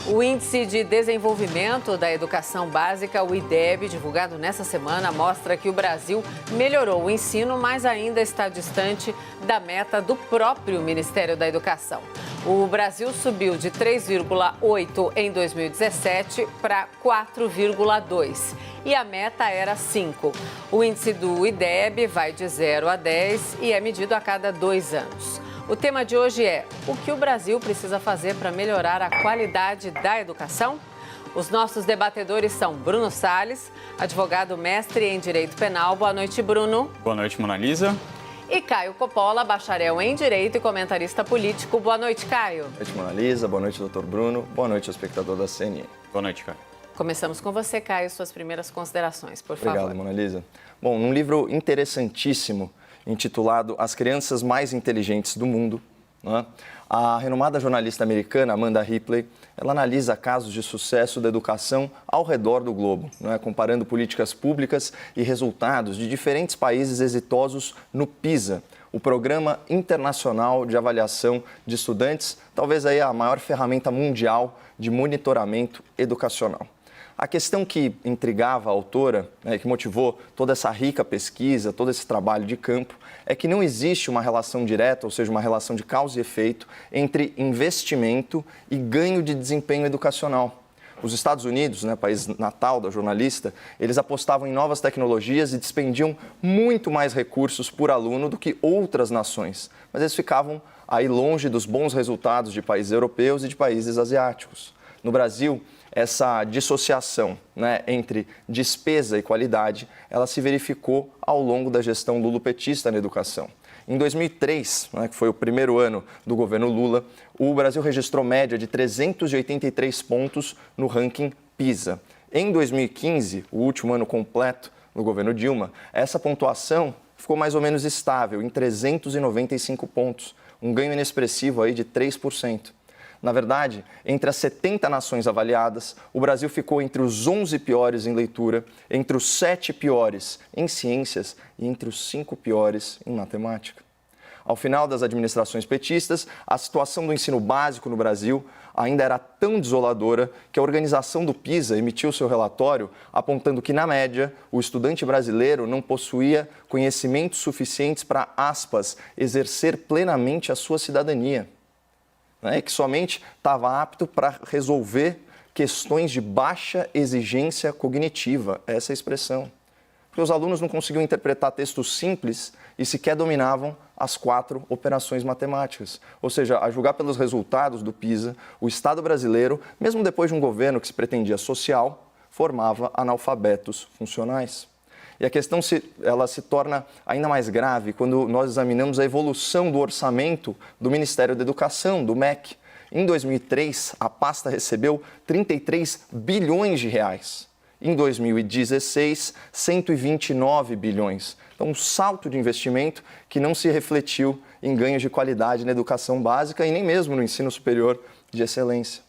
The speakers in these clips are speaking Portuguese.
O Índice de Desenvolvimento da Educação Básica, o IDEB, divulgado nesta semana, mostra que o Brasil melhorou o ensino, mas ainda está distante da meta do próprio Ministério da Educação. O Brasil subiu de 3,8 em 2017 para 4,2 e a meta era 5. O índice do IDEB vai de 0 a 10 e é medido a cada 2 anos. O tema de hoje é: o que o Brasil precisa fazer para melhorar a qualidade da educação? Os nossos debatedores são Bruno Salles, advogado mestre em Direito Penal. Boa noite, Bruno. Boa noite, Mona Lisa. E Caio Coppola, bacharel em Direito e comentarista político. Boa noite, Caio. Boa noite, Mona Lisa. Boa noite, doutor Bruno. Boa noite, ao espectador da CNN. Boa noite, Caio. Começamos com você, Caio, suas primeiras considerações, por favor. Obrigado, Mona Lisa. Bom, num livro interessantíssimo, intitulado As Crianças Mais Inteligentes do Mundo, né? A renomada jornalista americana Amanda Ripley, ela analisa casos de sucesso da educação ao redor do globo, né? Comparando políticas públicas e resultados de diferentes países exitosos no PISA, o Programa Internacional de Avaliação de Estudantes, talvez aí a maior ferramenta mundial de monitoramento educacional. A questão que intrigava a autora, que motivou toda essa rica pesquisa, todo esse trabalho de campo, é que não existe uma relação direta, ou seja, uma relação de causa e efeito, entre investimento e ganho de desempenho educacional. Os Estados Unidos, país natal da jornalista, eles apostavam em novas tecnologias e despendiam muito mais recursos por aluno do que outras nações, mas eles ficavam aí longe dos bons resultados de países europeus e de países asiáticos. No Brasil, essa dissociação entre despesa e qualidade, ela se verificou ao longo da gestão lulopetista na educação. Em 2003, que foi o primeiro ano do governo Lula, o Brasil registrou média de 383 pontos no ranking PISA. Em 2015, o último ano completo do governo Dilma, essa pontuação ficou mais ou menos estável, em 395 pontos, um ganho inexpressivo aí de 3%. Na verdade, entre as 70 nações avaliadas, o Brasil ficou entre os 11 piores em leitura, entre os 7 piores em ciências e entre os 5 piores em matemática. Ao final das administrações petistas, a situação do ensino básico no Brasil ainda era tão desoladora que a organização do PISA emitiu seu relatório apontando que, na média, o estudante brasileiro não possuía conhecimentos suficientes para, aspas, exercer plenamente a sua cidadania. Que somente estava apto para resolver questões de baixa exigência cognitiva, essa é a expressão. Porque os alunos não conseguiam interpretar textos simples e sequer dominavam as 4 operações matemáticas. Ou seja, a julgar pelos resultados do PISA, o Estado brasileiro, mesmo depois de um governo que se pretendia social, formava analfabetos funcionais. E a questão ela se torna ainda mais grave quando nós examinamos a evolução do orçamento do Ministério da Educação, do MEC. Em 2003, a pasta recebeu 33 bilhões de reais. Em 2016, 129 bilhões. Então, um salto de investimento que não se refletiu em ganhos de qualidade na educação básica e nem mesmo no ensino superior de excelência.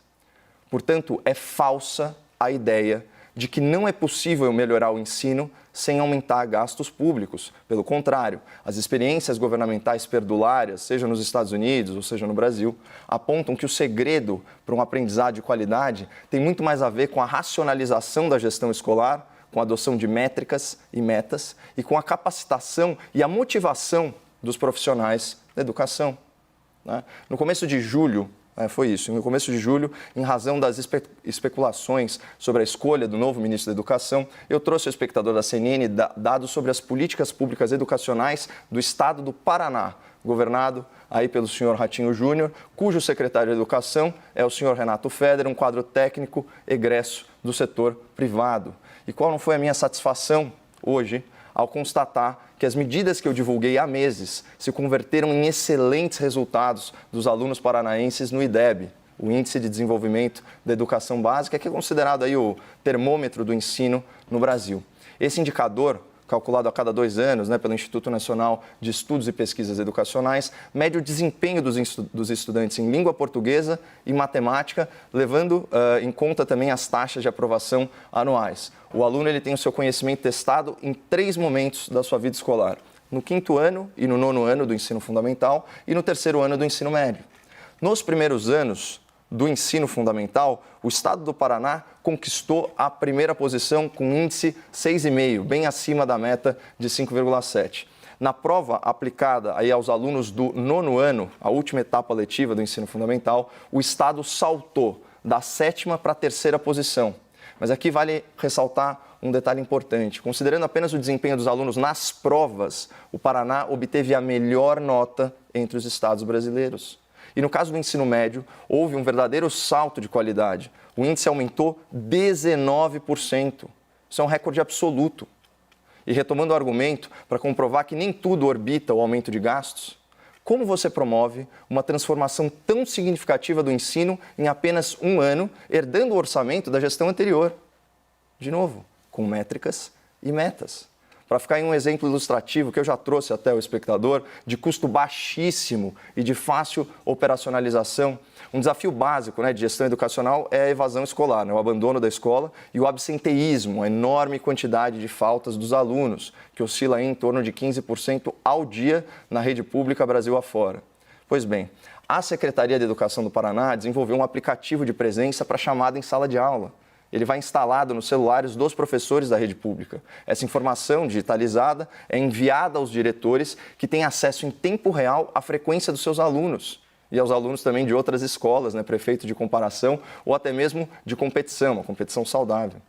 Portanto, é falsa a ideia de que não é possível melhorar o ensino sem aumentar gastos públicos. Pelo contrário, as experiências governamentais perdulárias, seja nos Estados Unidos ou seja no Brasil, apontam que o segredo para um aprendizado de qualidade tem muito mais a ver com a racionalização da gestão escolar, com a adoção de métricas e metas e com a capacitação e a motivação dos profissionais da educação. No começo de julho, foi isso. No começo de julho, em razão das especulações sobre a escolha do novo ministro da Educação, eu trouxe ao espectador da CNN dados sobre as políticas públicas educacionais do estado do Paraná, governado aí pelo senhor Ratinho Júnior, cujo secretário de Educação é o senhor Renato Feder, um quadro técnico egresso do setor privado. E qual não foi a minha satisfação hoje ao constatar que as medidas que eu divulguei há meses se converteram em excelentes resultados dos alunos paranaenses no IDEB, o Índice de Desenvolvimento da Educação Básica, que é considerado aí o termômetro do ensino no Brasil. Esse indicador, calculado a cada 2 anos pelo Instituto Nacional de Estudos e Pesquisas Educacionais, mede o desempenho dos estudantes em língua portuguesa e matemática, levando em conta também as taxas de aprovação anuais. O aluno ele tem o seu conhecimento testado em 3 momentos da sua vida escolar: no 5º ano e no 9º ano do ensino fundamental e no 3º ano do ensino médio. Nos primeiros anos do ensino fundamental, o estado do Paraná conquistou a primeira posição com índice 6,5, bem acima da meta de 5,7. Na prova aplicada aí aos alunos do 9º ano, a última etapa letiva do ensino fundamental, o estado saltou da 7ª para a 3ª posição. Mas aqui vale ressaltar um detalhe importante. Considerando apenas o desempenho dos alunos nas provas, o Paraná obteve a melhor nota entre os estados brasileiros. E no caso do ensino médio, houve um verdadeiro salto de qualidade. O índice aumentou 19%. Isso é um recorde absoluto. E retomando o argumento, para comprovar que nem tudo orbita o aumento de gastos, como você promove uma transformação tão significativa do ensino em apenas um ano, herdando o orçamento da gestão anterior? De novo, com métricas e metas. Para ficar em um exemplo ilustrativo que eu já trouxe até o espectador, de custo baixíssimo e de fácil operacionalização, um desafio básico de gestão educacional é a evasão escolar, o abandono da escola e o absenteísmo, a enorme quantidade de faltas dos alunos, que oscila em torno de 15% ao dia na rede pública Brasil afora. Pois bem, a Secretaria de Educação do Paraná desenvolveu um aplicativo de presença para chamada em sala de aula. Ele vai instalado nos celulares dos professores da rede pública. Essa informação digitalizada é enviada aos diretores que têm acesso em tempo real à frequência dos seus alunos e aos alunos também de outras escolas, prefeito de comparação ou até mesmo de competição, uma competição saudável.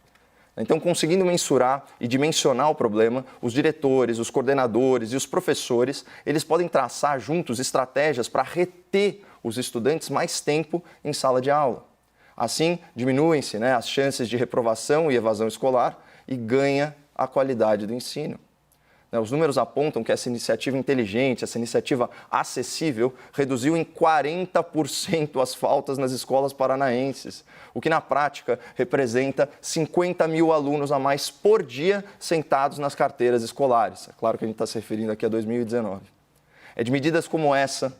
Então, conseguindo mensurar e dimensionar o problema, os diretores, os coordenadores e os professores, eles podem traçar juntos estratégias para reter os estudantes mais tempo em sala de aula. Assim, diminuem-se as chances de reprovação e evasão escolar e ganha a qualidade do ensino. Os números apontam que essa iniciativa inteligente, essa iniciativa acessível, reduziu em 40% as faltas nas escolas paranaenses, o que na prática representa 50 mil alunos a mais por dia sentados nas carteiras escolares. É claro que a gente está se referindo aqui a 2019. É de medidas como essa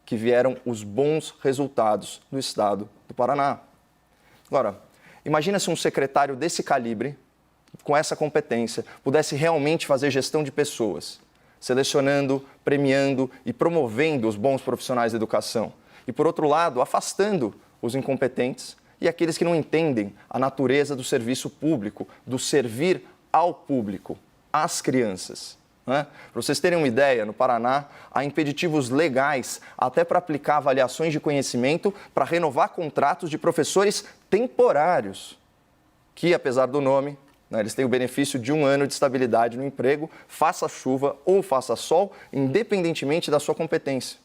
que vieram os bons resultados do estado do Paraná. Agora, imagina se um secretário desse calibre, com essa competência, pudesse realmente fazer gestão de pessoas, selecionando, premiando e promovendo os bons profissionais da educação. E, por outro lado, afastando os incompetentes e aqueles que não entendem a natureza do serviço público, do servir ao público, às crianças. Para vocês terem uma ideia, no Paraná, há impeditivos legais até para aplicar avaliações de conhecimento para renovar contratos de professores temporários, que, apesar do nome, eles têm o benefício de 1 ano de estabilidade no emprego, faça chuva ou faça sol, independentemente da sua competência.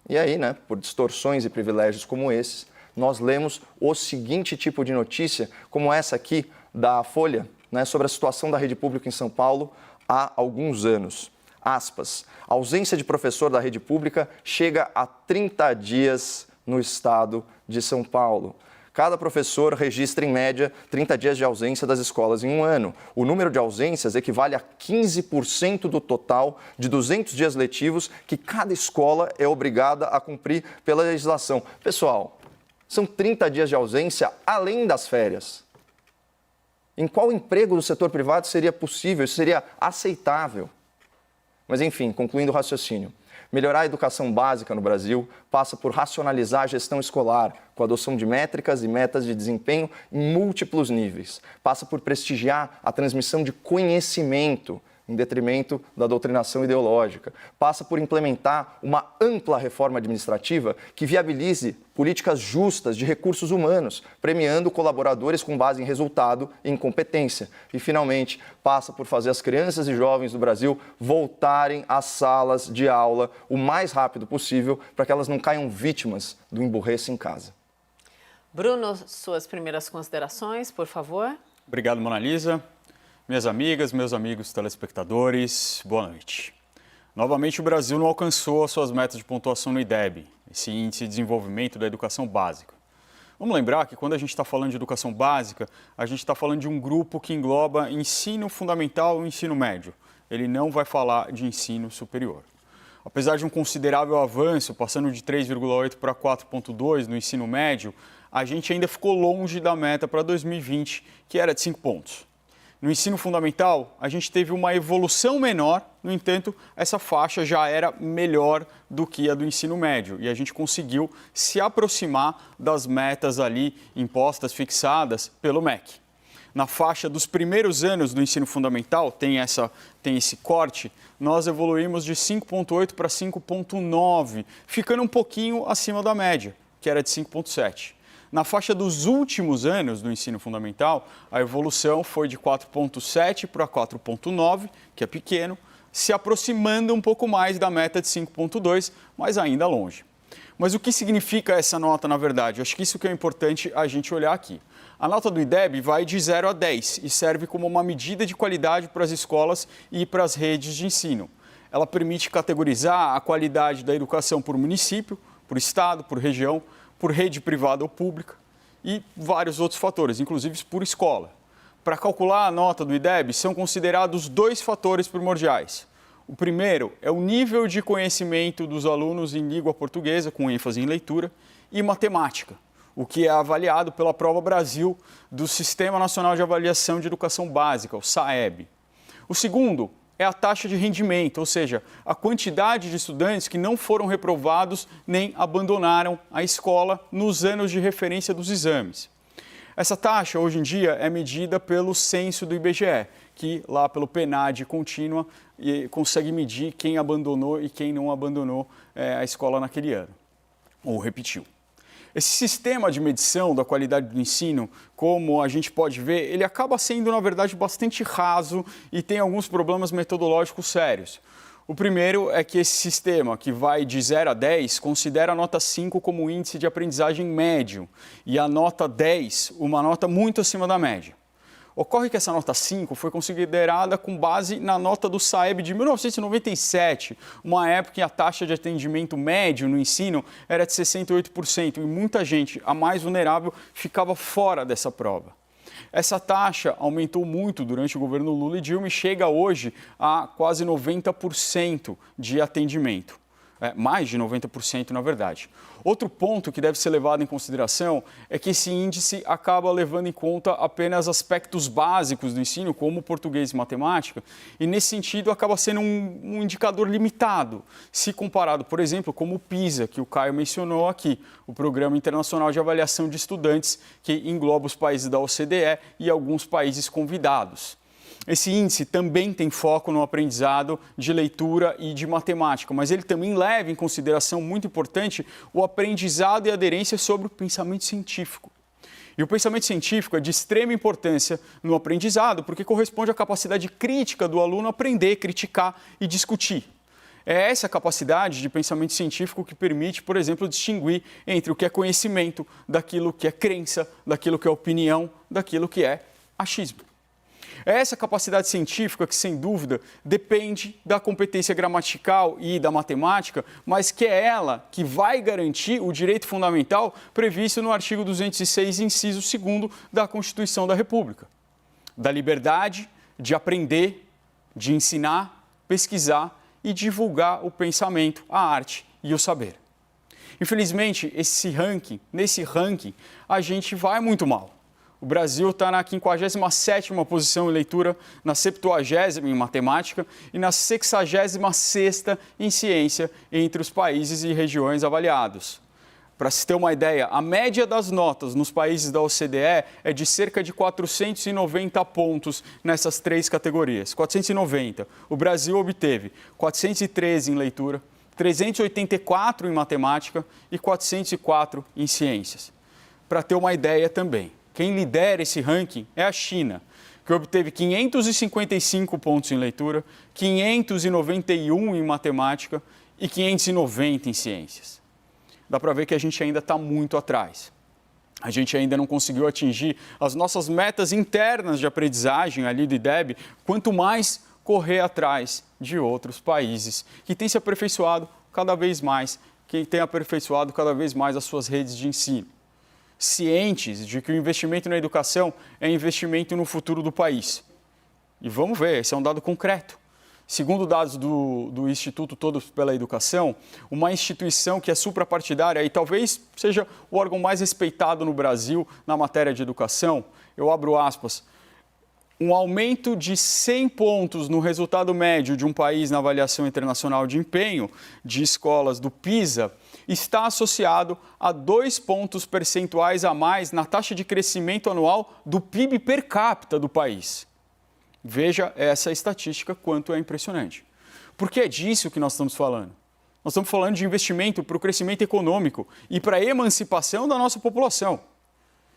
E aí, por distorções e privilégios como esses, nós lemos o seguinte tipo de notícia, como essa aqui da Folha, sobre a situação da rede pública em São Paulo há alguns anos. Aspas, a ausência de professor da rede pública chega a 30 dias no estado de São Paulo. Cada professor registra, em média, 30 dias de ausência das escolas em um ano. O número de ausências equivale a 15% do total de 200 dias letivos que cada escola é obrigada a cumprir pela legislação. Pessoal, são 30 dias de ausência além das férias. Em qual emprego do setor privado seria possível, seria aceitável? Mas, enfim, concluindo o raciocínio. Melhorar a educação básica no Brasil passa por racionalizar a gestão escolar, com a adoção de métricas e metas de desempenho em múltiplos níveis. Passa por prestigiar a transmissão de conhecimento, em detrimento da doutrinação ideológica. Passa por implementar uma ampla reforma administrativa que viabilize políticas justas de recursos humanos, premiando colaboradores com base em resultado e em competência. E, finalmente, passa por fazer as crianças e jovens do Brasil voltarem às salas de aula o mais rápido possível para que elas não caiam vítimas do emburreço em casa. Bruno, suas primeiras considerações, por favor. Obrigado, Mona Lisa. Minhas amigas, meus amigos telespectadores, boa noite. Novamente, o Brasil não alcançou as suas metas de pontuação no IDEB, esse Índice de Desenvolvimento da Educação Básica. Vamos lembrar que quando a gente está falando de educação básica, a gente está falando de um grupo que engloba ensino fundamental e ensino médio. Ele não vai falar de ensino superior. Apesar de um considerável avanço, passando de 3,8 para 4,2 no ensino médio, a gente ainda ficou longe da meta para 2020, que era de 5 pontos. No ensino fundamental, a gente teve uma evolução menor, no entanto, essa faixa já era melhor do que a do ensino médio e a gente conseguiu se aproximar das metas ali impostas, fixadas pelo MEC. Na faixa dos primeiros anos do ensino fundamental, tem esse corte, nós evoluímos de 5,8 para 5,9, ficando um pouquinho acima da média, que era de 5,7. Na faixa dos últimos anos do ensino fundamental, a evolução foi de 4,7 para 4,9, que é pequeno, se aproximando um pouco mais da meta de 5,2, mas ainda longe. Mas o que significa essa nota, na verdade? Eu acho que isso que é importante a gente olhar aqui. A nota do IDEB vai de 0 a 10 e serve como uma medida de qualidade para as escolas e para as redes de ensino. Ela permite categorizar a qualidade da educação por município, por estado, por região, por rede privada ou pública e vários outros fatores, inclusive por escola. Para calcular a nota do IDEB, são considerados 2 fatores primordiais. O primeiro é o nível de conhecimento dos alunos em língua portuguesa, com ênfase em leitura, e matemática, o que é avaliado pela Prova Brasil do Sistema Nacional de Avaliação de Educação Básica, o SAEB. O segundo é a taxa de rendimento, ou seja, a quantidade de estudantes que não foram reprovados nem abandonaram a escola nos anos de referência dos exames. Essa taxa, hoje em dia, é medida pelo censo do IBGE, que lá pelo PNAD contínua consegue medir quem abandonou e quem não abandonou a escola naquele ano, ou repetiu. Esse sistema de medição da qualidade do ensino, como a gente pode ver, ele acaba sendo, na verdade, bastante raso e tem alguns problemas metodológicos sérios. O primeiro é que esse sistema, que vai de 0 a 10, considera a nota 5 como índice de aprendizagem médio e a nota 10 uma nota muito acima da média. Ocorre que essa nota 5 foi considerada com base na nota do SAEB de 1997, uma época em que a taxa de atendimento médio no ensino era de 68% e muita gente, a mais vulnerável, ficava fora dessa prova. Essa taxa aumentou muito durante o governo Lula e Dilma e chega hoje a quase 90% de atendimento. Mais de 90% na verdade. Outro ponto que deve ser levado em consideração é que esse índice acaba levando em conta apenas aspectos básicos do ensino, como português e matemática, e nesse sentido acaba sendo um indicador limitado, se comparado, por exemplo, como o PISA, que o Caio mencionou aqui, o Programa Internacional de Avaliação de Estudantes, que engloba os países da OCDE e alguns países convidados. Esse índice também tem foco no aprendizado de leitura e de matemática, mas ele também leva em consideração, muito importante, o aprendizado e aderência sobre o pensamento científico. E o pensamento científico é de extrema importância no aprendizado, porque corresponde à capacidade crítica do aluno aprender, criticar e discutir. É essa capacidade de pensamento científico que permite, por exemplo, distinguir entre o que é conhecimento, daquilo que é crença, daquilo que é opinião, daquilo que é achismo. É essa capacidade científica que, sem dúvida, depende da competência gramatical e da matemática, mas que é ela que vai garantir o direito fundamental previsto no artigo 206, inciso 2º da Constituição da República. Da liberdade de aprender, de ensinar, pesquisar e divulgar o pensamento, a arte e o saber. Infelizmente, nesse ranking, a gente vai muito mal. O Brasil está na 57ª posição em leitura, na 70ª em matemática e na 66ª em ciência entre os países e regiões avaliados. Para se ter uma ideia, a média das notas nos países da OCDE é de cerca de 490 pontos nessas 3 categorias. 490. O Brasil obteve 413 em leitura, 384 em matemática e 404 em ciências. Para ter uma ideia também, quem lidera esse ranking é a China, que obteve 555 pontos em leitura, 591 em matemática e 590 em ciências. Dá para ver que a gente ainda está muito atrás. A gente ainda não conseguiu atingir as nossas metas internas de aprendizagem ali do IDEB, quanto mais correr atrás de outros países que têm se aperfeiçoado cada vez mais, que têm aperfeiçoado cada vez mais as suas redes de ensino. Cientes de que o investimento na educação é investimento no futuro do país. E vamos ver, esse é um dado concreto. Segundo dados do Instituto Todos pela Educação, uma instituição que é suprapartidária e talvez seja o órgão mais respeitado no Brasil na matéria de educação, eu abro aspas, um aumento de 100 pontos no resultado médio de um país na avaliação internacional de empenho de escolas do PISA está associado a 2 pontos percentuais a mais na taxa de crescimento anual do PIB per capita do país. Veja essa estatística, quanto é impressionante. Porque é disso que nós estamos falando. Nós estamos falando de investimento para o crescimento econômico e para a emancipação da nossa população.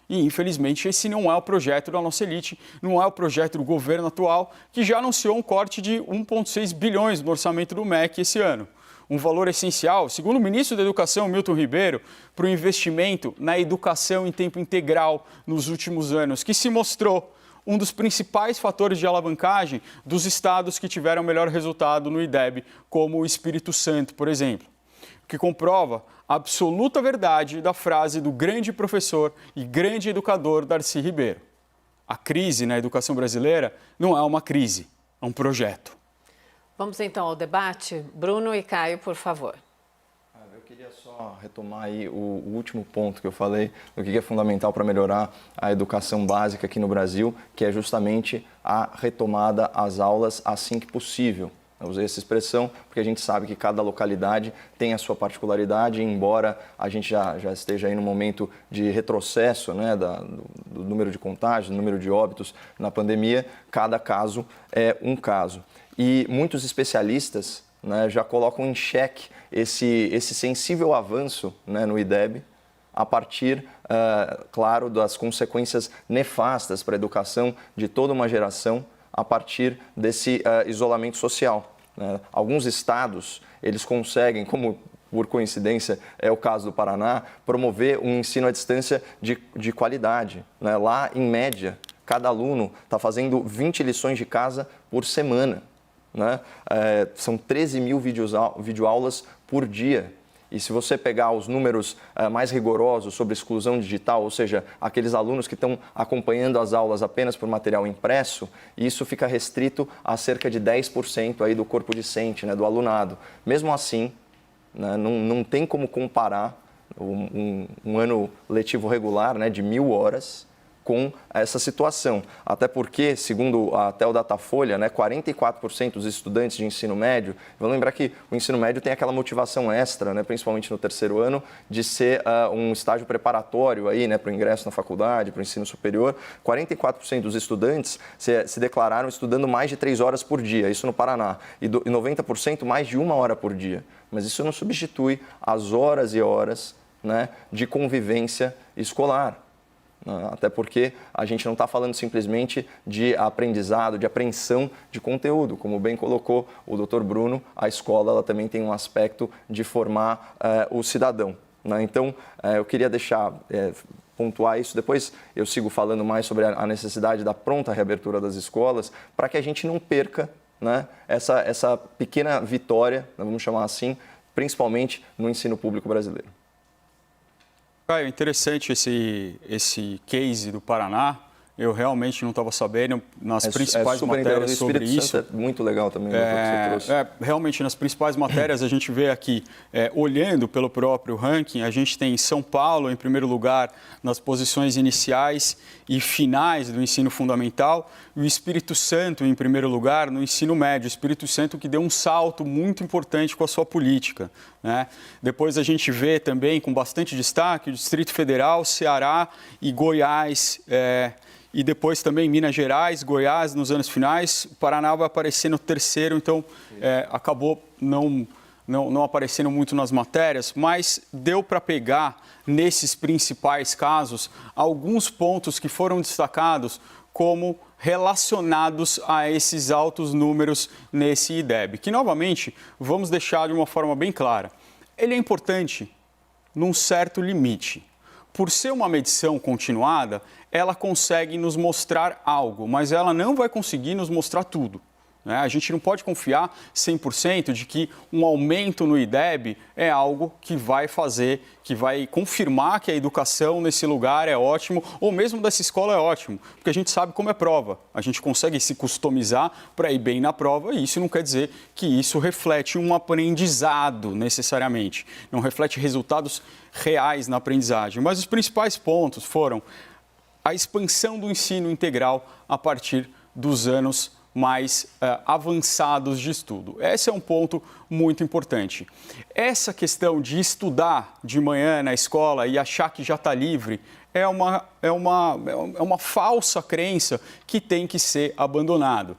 E, infelizmente, esse não é o projeto da nossa elite, não é o projeto do governo atual, que já anunciou um corte de 1,6 bilhões no orçamento do MEC esse ano. Um valor essencial, segundo o ministro da Educação, Milton Ribeiro, para o investimento na educação em tempo integral nos últimos anos, que se mostrou um dos principais fatores de alavancagem dos estados que tiveram melhor resultado no IDEB, como o Espírito Santo, por exemplo. O que comprova a absoluta verdade da frase do grande professor e grande educador Darcy Ribeiro. A crise na educação brasileira não é uma crise, é um projeto. Vamos então ao debate. Bruno e Caio, por favor. Eu queria só retomar aí o último ponto que eu falei, do que é fundamental para melhorar a educação básica aqui no Brasil, que é justamente a retomada às aulas assim que possível. Eu usei essa expressão porque a gente sabe que cada localidade tem a sua particularidade, embora a gente já esteja aí no momento de retrocesso, né, do número de contágios, do número de óbitos na pandemia, cada caso é um caso. E muitos especialistas, né, já colocam em xeque esse sensível avanço, né, no IDEB, a partir, claro, das consequências nefastas para a educação de toda uma geração, a partir desse isolamento social. Né? Alguns estados, eles conseguem, como por coincidência é o caso do Paraná, promover um ensino à distância de qualidade. Né? Lá, em média, cada aluno está fazendo 20 lições de casa por semana. Né? São 13 mil videoaulas por dia. E se você pegar os números mais rigorosos sobre exclusão digital, ou seja, aqueles alunos que estão acompanhando as aulas apenas por material impresso, isso fica restrito a cerca de 10% aí do corpo discente, né, do alunado. Mesmo assim, né, não tem como comparar um ano letivo regular, né, de 1.000 horas, com essa situação. Até porque, segundo até o Datafolha, né, 44% dos estudantes de ensino médio, vamos lembrar que o ensino médio tem aquela motivação extra, né, principalmente no terceiro ano, de ser um estágio preparatório aí, né, para o ingresso na faculdade, para o ensino superior. 44% dos estudantes se declararam estudando mais de 3 horas por dia, isso no Paraná, e 90% mais de 1 hora por dia. Mas isso não substitui as horas e horas, né, de convivência escolar. Até porque a gente não está falando simplesmente de aprendizado, de apreensão de conteúdo. Como bem colocou o Dr. Bruno, a escola ela também tem um aspecto de formar o cidadão. Né? Então, eu queria pontuar isso. Depois eu sigo falando mais sobre a necessidade da pronta reabertura das escolas, para que a gente não perca, né, essa pequena vitória, vamos chamar assim, principalmente no ensino público brasileiro. É interessante esse case do Paraná. Eu realmente não estava sabendo nas principais matérias sobre isso. É muito legal também. Que você trouxe. Realmente, nas principais matérias, a gente vê aqui, olhando pelo próprio ranking, a gente tem São Paulo em primeiro lugar nas posições iniciais e finais do ensino fundamental, e o Espírito Santo em primeiro lugar no ensino médio. O Espírito Santo que deu um salto muito importante com a sua política. Né? Depois a gente vê também, com bastante destaque, o Distrito Federal, Ceará e Goiás, e depois também Minas Gerais, Goiás nos anos finais. O Paraná vai aparecer no terceiro, então acabou não aparecendo muito nas matérias, mas deu para pegar nesses principais casos alguns pontos que foram destacados como relacionados a esses altos números nesse IDEB, que novamente vamos deixar de uma forma bem clara. Ele é importante num certo limite. Por ser uma medição continuada, ela consegue nos mostrar algo, mas ela não vai conseguir nos mostrar tudo. Né? A gente não pode confiar 100% de que um aumento no IDEB é algo que vai confirmar que a educação nesse lugar é ótimo, ou mesmo dessa escola é ótimo, porque a gente sabe como é prova. A gente consegue se customizar para ir bem na prova e isso não quer dizer que isso reflete um aprendizado necessariamente. Não reflete resultados reais na aprendizagem. Mas os principais pontos foram a expansão do ensino integral a partir dos anos mais avançados de estudo. Esse é um ponto muito importante. Essa questão de estudar de manhã na escola e achar que já está livre é uma falsa crença que tem que ser abandonado.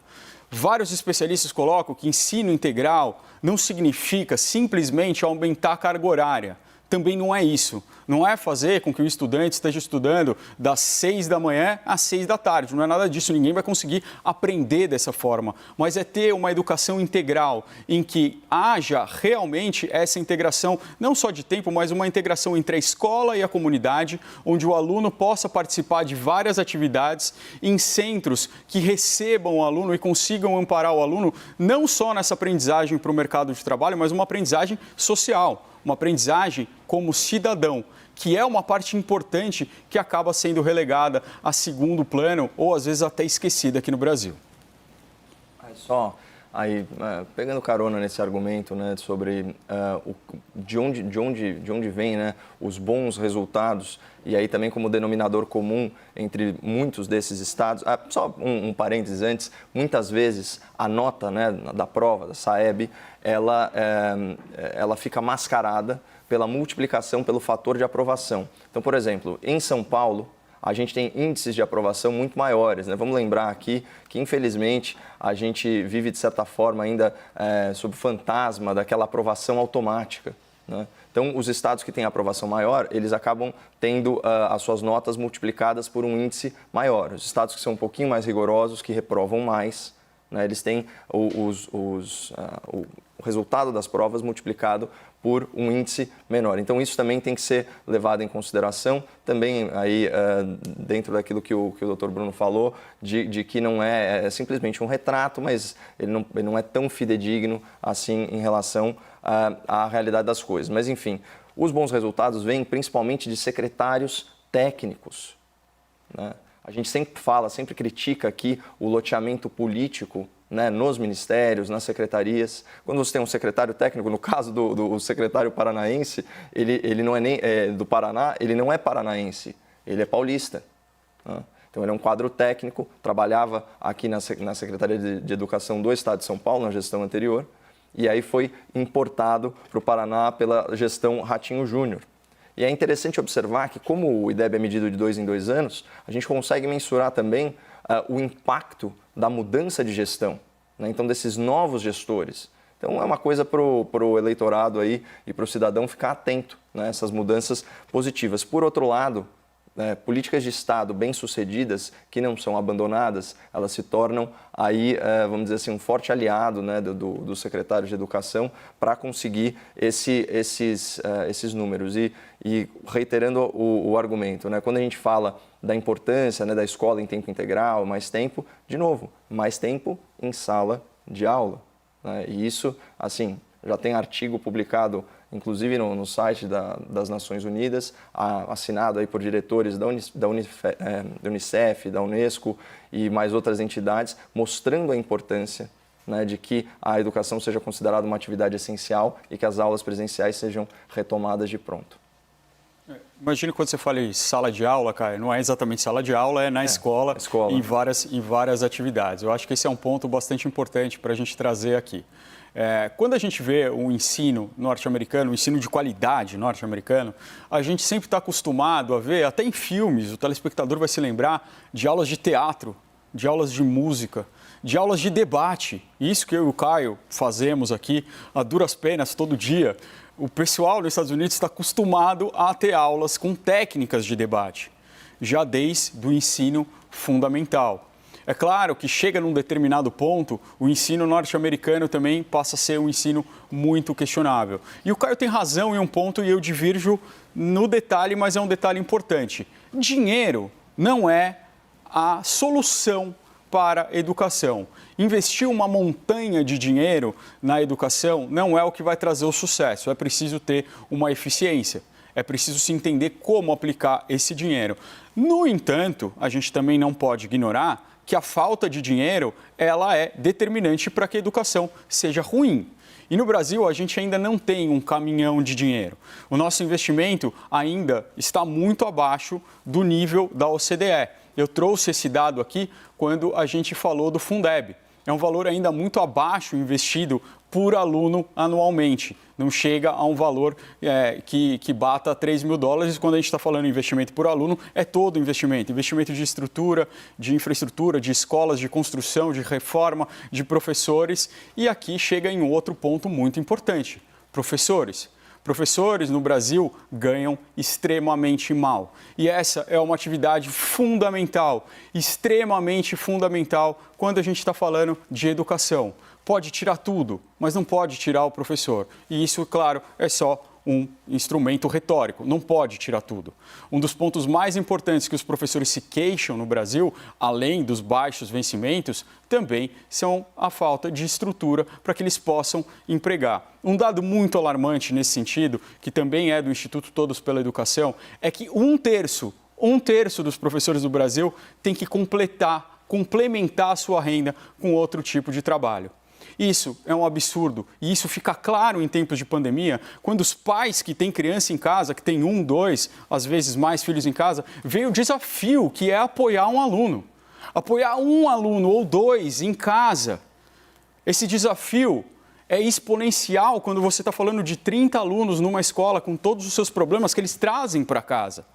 Vários especialistas colocam que ensino integral não significa simplesmente aumentar a carga horária. Também não é isso. Não é fazer com que o estudante esteja estudando das 6 da manhã às 6 da tarde. Não é nada disso. Ninguém vai conseguir aprender dessa forma. Mas é ter uma educação integral em que haja realmente essa integração, não só de tempo, mas uma integração entre a escola e a comunidade, onde o aluno possa participar de várias atividades em centros que recebam o aluno e consigam amparar o aluno, não só nessa aprendizagem para o mercado de trabalho, mas uma aprendizagem social. Uma aprendizagem como cidadão, que é uma parte importante que acaba sendo relegada a segundo plano ou às vezes até esquecida aqui no Brasil. Pegando carona nesse argumento, né, sobre de onde vem, né, os bons resultados, e aí também como denominador comum entre muitos desses estados. Só um parênteses antes, muitas vezes a nota, né, da prova, da SAEB, ela fica mascarada pela multiplicação pelo fator de aprovação. Então, por exemplo, em São Paulo, a gente tem índices de aprovação muito maiores, né? Vamos lembrar aqui que, infelizmente, a gente vive, de certa forma, ainda sob o fantasma daquela aprovação automática, né? Então, os estados que têm aprovação maior, eles acabam tendo as suas notas multiplicadas por um índice maior. Os estados que são um pouquinho mais rigorosos, que reprovam mais, né, eles têm o resultado das provas multiplicado por um índice menor. Então, isso também tem que ser levado em consideração. Também, aí, dentro daquilo que o Dr. Bruno falou, de que não é simplesmente um retrato, mas ele não é tão fidedigno assim em relação à realidade das coisas. Mas, enfim, os bons resultados vêm principalmente de secretários técnicos, né? A gente sempre critica aqui o loteamento político, né, nos ministérios, nas secretarias. Quando você tem um secretário técnico, no caso do secretário paranaense, ele não é nem do Paraná, ele não é paranaense, ele é paulista, né? Então, ele é um quadro técnico, trabalhava aqui na Secretaria de Educação do Estado de São Paulo, na gestão anterior, e aí foi importado para o Paraná pela gestão Ratinho Júnior. E é interessante observar que, como o IDEB é medido de 2 em 2 anos, a gente consegue mensurar também o impacto da mudança de gestão, né? Então, desses novos gestores. Então, é uma coisa para o eleitorado aí e para o cidadão ficar atento, né, essas mudanças positivas. Por outro lado, políticas de Estado bem-sucedidas, que não são abandonadas, elas se tornam aí, vamos dizer assim, um forte aliado, né, do secretário de Educação para conseguir esses números. E reiterando o argumento, né, quando a gente fala da importância, né, da escola em tempo integral, mais tempo, de novo, mais tempo em sala de aula, né? E isso, assim, já tem artigo publicado, inclusive no site das Nações Unidas, assinado aí por diretores da Unicef, da Unesco e mais outras entidades, mostrando a importância, né, de que a educação seja considerada uma atividade essencial e que as aulas presenciais sejam retomadas de pronto. Imagina quando você fala em sala de aula, Caio, não é exatamente sala de aula, é na escola. Em várias atividades. Eu acho que esse é um ponto bastante importante para a gente trazer aqui. Quando a gente vê o ensino norte-americano, o ensino de qualidade norte-americano, a gente sempre está acostumado a ver, até em filmes, o telespectador vai se lembrar de aulas de teatro, de aulas de música, de aulas de debate. Isso que eu e o Caio fazemos aqui a duras penas todo dia. O pessoal nos Estados Unidos está acostumado a ter aulas com técnicas de debate, já desde o ensino fundamental. É claro que chega num determinado ponto, o ensino norte-americano também passa a ser um ensino muito questionável. E o Caio tem razão em um ponto e eu divirjo no detalhe, mas é um detalhe importante. Dinheiro não é a solução para a educação. Investir uma montanha de dinheiro na educação não é o que vai trazer o sucesso. É preciso ter uma eficiência. É preciso se entender como aplicar esse dinheiro. No entanto, a gente também não pode ignorar que a falta de dinheiro ela é determinante para que a educação seja ruim. E no Brasil, a gente ainda não tem um caminhão de dinheiro. O nosso investimento ainda está muito abaixo do nível da OCDE. Eu trouxe esse dado aqui quando a gente falou do Fundeb. É um valor ainda muito abaixo investido por aluno anualmente. Não chega a um valor que bata $3 mil. Quando a gente está falando em investimento por aluno, é todo investimento. Investimento de estrutura, de infraestrutura, de escolas, de construção, de reforma, de professores. E aqui chega em outro ponto muito importante. Professores. Professores no Brasil ganham extremamente mal. E essa é uma atividade fundamental, extremamente fundamental, quando a gente está falando de educação. Pode tirar tudo, mas não pode tirar o professor. E isso, claro, é só um instrumento retórico, não pode tirar tudo. Um dos pontos mais importantes que os professores se queixam no Brasil, além dos baixos vencimentos, também são a falta de estrutura para que eles possam empregar. Um dado muito alarmante nesse sentido, que também é do Instituto Todos pela Educação, é que um terço dos professores do Brasil tem que complementar a sua renda com outro tipo de trabalho. Isso é um absurdo e isso fica claro em tempos de pandemia, quando os pais que têm criança em casa, que têm 1, 2, às vezes mais filhos em casa, veem o desafio que é apoiar um aluno. Apoiar um aluno ou 2 em casa. Esse desafio é exponencial quando você está falando de 30 alunos numa escola com todos os seus problemas que eles trazem para casa.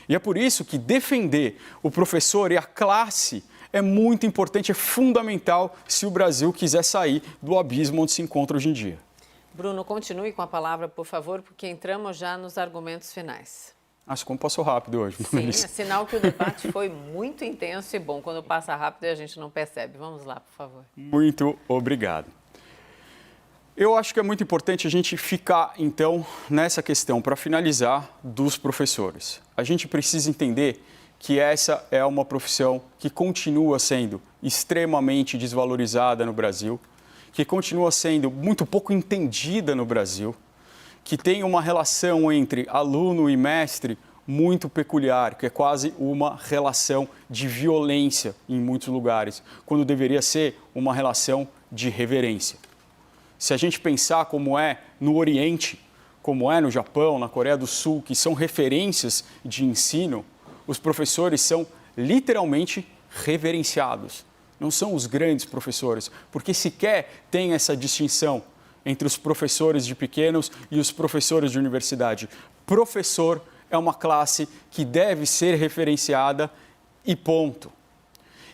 E é por isso que defender o professor e a classe é muito importante, é fundamental se o Brasil quiser sair do abismo onde se encontra hoje em dia. Bruno, continue com a palavra, por favor, porque entramos já nos argumentos finais. Acho que como passou rápido hoje. Sim, é sinal que o debate foi muito intenso e bom. Quando passa rápido, a gente não percebe. Vamos lá, por favor. Muito obrigado. Eu acho que é muito importante a gente ficar, então, nessa questão, para finalizar, dos professores. A gente precisa entender que essa é uma profissão que continua sendo extremamente desvalorizada no Brasil, que continua sendo muito pouco entendida no Brasil, que tem uma relação entre aluno e mestre muito peculiar, que é quase uma relação de violência em muitos lugares, quando deveria ser uma relação de reverência. Se a gente pensar como é no Oriente, como é no Japão, na Coreia do Sul, que são referências de ensino, os professores são literalmente reverenciados. Não são os grandes professores, porque sequer tem essa distinção entre os professores de pequenos e os professores de universidade. Professor é uma classe que deve ser referenciada e ponto.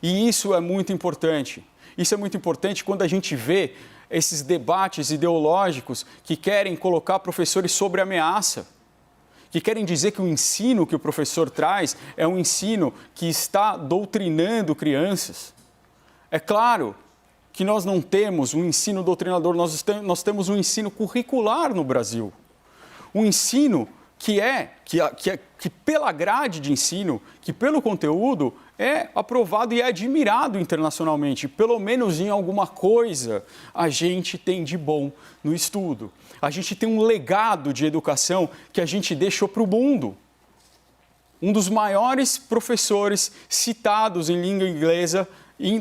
E isso é muito importante. Isso é muito importante quando a gente vê esses debates ideológicos que querem colocar professores sobre ameaça, que querem dizer que o ensino que o professor traz é um ensino que está doutrinando crianças. É claro que nós não temos um ensino doutrinador, nós temos um ensino curricular no Brasil. Um ensino que pela grade de ensino, que pelo conteúdo, é aprovado e é admirado internacionalmente. Pelo menos em alguma coisa a gente tem de bom no estudo. A gente tem um legado de educação que a gente deixou para o mundo. Um dos maiores professores citados em língua inglesa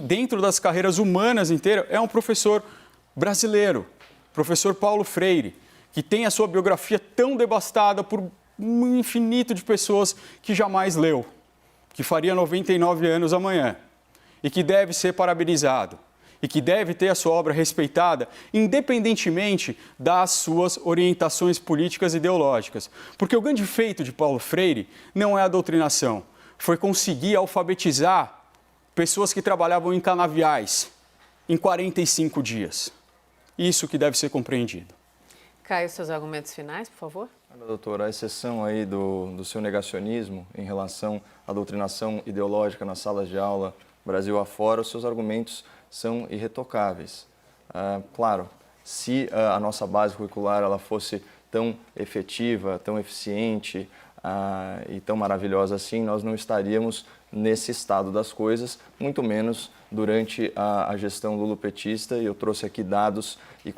dentro das carreiras humanas inteiras é um professor brasileiro, professor Paulo Freire, que tem a sua biografia tão devastada por um infinito de pessoas que jamais leu, que faria 99 anos amanhã e que deve ser parabenizado e que deve ter a sua obra respeitada, independentemente das suas orientações políticas e ideológicas. Porque o grande feito de Paulo Freire não é a doutrinação, foi conseguir alfabetizar pessoas que trabalhavam em canaviais em 45 dias. Isso que deve ser compreendido. Caio, seus argumentos finais, por favor. Doutora, a exceção aí do seu negacionismo em relação à doutrinação ideológica nas salas de aula Brasil afora, os seus argumentos são irretocáveis. Claro, se a nossa base curricular ela fosse tão efetiva, tão eficiente, e tão maravilhosa assim, nós não estaríamos nesse estado das coisas, muito menos durante a gestão lulopetista. E eu trouxe aqui dados e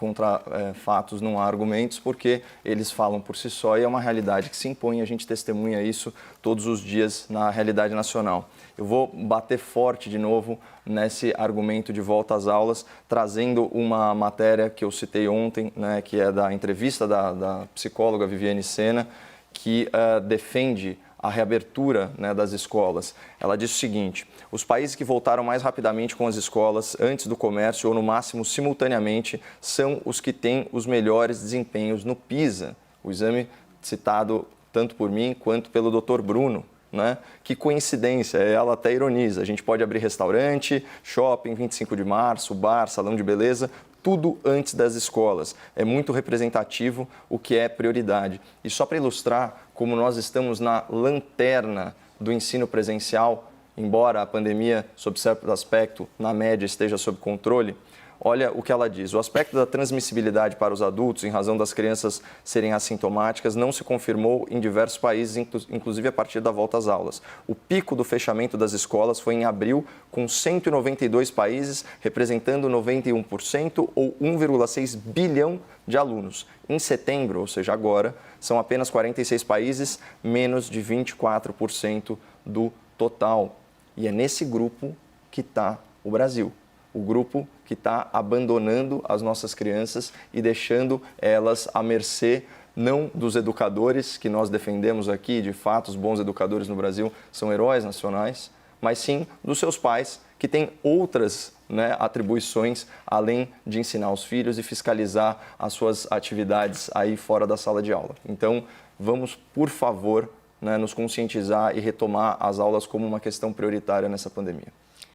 fatos, não há argumentos, porque eles falam por si só e é uma realidade que se impõe, a gente testemunha isso todos os dias na realidade nacional. Eu vou bater forte de novo nesse argumento de volta às aulas, trazendo uma matéria que eu citei ontem, né, que é da entrevista da psicóloga Viviane Sena, que defende a reabertura, né, das escolas. Ela diz o seguinte: os países que voltaram mais rapidamente com as escolas antes do comércio ou no máximo simultaneamente são os que têm os melhores desempenhos no PISA, o exame citado tanto por mim quanto pelo Dr. Bruno. Né? Que coincidência, ela até ironiza. A gente pode abrir restaurante, shopping, 25 de março, bar, salão de beleza, tudo antes das escolas. É muito representativo o que é prioridade. E só para ilustrar como nós estamos na lanterna do ensino presencial, embora a pandemia, sob certo aspecto, na média esteja sob controle, olha o que ela diz: o aspecto da transmissibilidade para os adultos, em razão das crianças serem assintomáticas, não se confirmou em diversos países, inclusive a partir da volta às aulas. O pico do fechamento das escolas foi em abril, com 192 países, representando 91% ou 1,6 bilhão de alunos. Em setembro, ou seja, agora, são apenas 46 países, menos de 24% do total. E é nesse grupo que está o Brasil. O grupo que está abandonando as nossas crianças e deixando elas à mercê, não dos educadores que nós defendemos aqui, de fato, os bons educadores no Brasil são heróis nacionais, mas sim dos seus pais, que têm outras, né, atribuições, além de ensinar os filhos e fiscalizar as suas atividades aí fora da sala de aula. Então, vamos, por favor, né, nos conscientizar e retomar as aulas como uma questão prioritária nessa pandemia.